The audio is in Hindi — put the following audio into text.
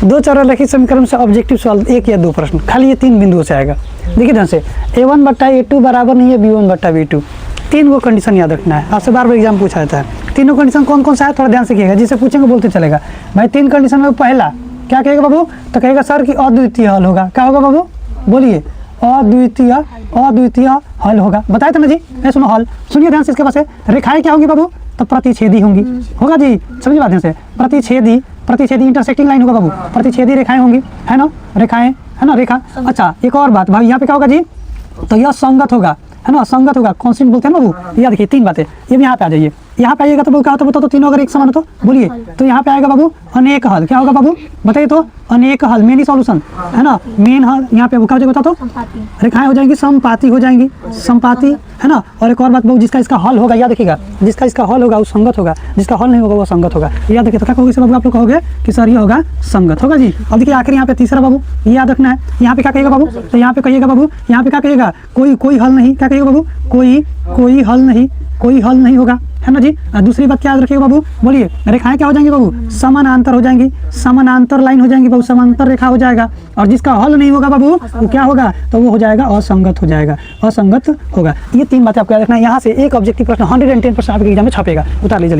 दो चररेखीय समीकरण से ऑब्जेक्टिव सवाल 1 या 2 प्रश्न, खाली ये 3 बिंदुओं से आएगा। देखिए ध्यान से, a1/a2 बराबर नहीं है b1/b2। 3 को कंडीशन याद रखना है, आपसे बार बार एग्जाम पूछा जाता है। तीनों कंडीशन कौन कौन सा है थोड़ा ध्यान से कीजिएगा, जिसे पूछेंगे बोलते चलेगा। भाई 3 कंडीशन में पहला क्या कहेगा बाबू, तो कहेगा सर कि अद्वितीय हल होगा। क्या होगा बाबू, बोलिए, अद्वितीय हल होगा। बताए थे ना जी, मैं सुनो हल, सुनिए ध्यान से। इसके पास रेखाएं क्या होंगी बाबू, तो प्रतिच्छेदी होंगी, होगा जी, समझिए बात ध्यान से। प्रतिच्छेदी इंटरसेक्टिंग लाइन होगा बाबू, प्रतिच्छेदी रेखाएं होंगी, है ना, रेखाएं, है ना, रेखा। अच्छा एक और बात भाई, यहाँ पे क्या होगा जी, तो यह संगत होगा, है ना, संगत होगा, कॉन्स्टेंट बोलते हैं ना बाबू। ये देखिए 3 बातें, ये भी यहाँ पे आ जाइए। यहाँ पे आइएगा तो क्या होता है तो तीनों अगर एक समान हो तो बोलिए, तो यहाँ पे आएगा बाबू अनेक हल। क्या होगा बाबू, बताइए तो, अनेक हल, मेनी सॉल्यूशन, है ना, मेन हल। यहाँ पे क्या हो जाएगा तो रेखाएं हो जाएंगी, संपाति हो जाएंगी, संपाति, है ना। और एक और बात बाबू, जिसका इसका हल होगा, याद रखिएगा, जिसका इसका हल होगा वो संगत होगा, जिसका हल नहीं होगा वो संगत होगा। याद रखिए, तो क्या कहोगे बाबू, आप लोग कहोगे कि सर ये होगा संगत, होगा जी। अब देखिए आखिर यहाँ पे तीसरा बाबू, ये याद रखना है। यहाँ पे क्या कहिएगा बाबू, तो यहाँ पे कहिएगा बाबू, यहाँ पे क्या कहिएगा, कोई हल नहीं। क्या कहिएगा बाबू, कोई हल नहीं, कोई हल नहीं होगा, है ना जी। दूसरी बात क्या याद रखिएगा बाबू, बोलिए, रेखाएं क्या हो जाएंगी बाबू, समानांतर हो जाएंगी, समानांतर लाइन हो जाएंगी बाबू, समांतर रेखा हो जाएगा। और जिसका हल नहीं होगा बाबू वो क्या होगा, तो वो हो जाएगा असंगत हो जाएगा, असंगत होगा। ये 3 बातें आपको याद रखना है। यहाँ से एक ऑब्जेक्टिव प्रश्न 110% आपके एग्जाम में छपेगा, उतार लीजिए।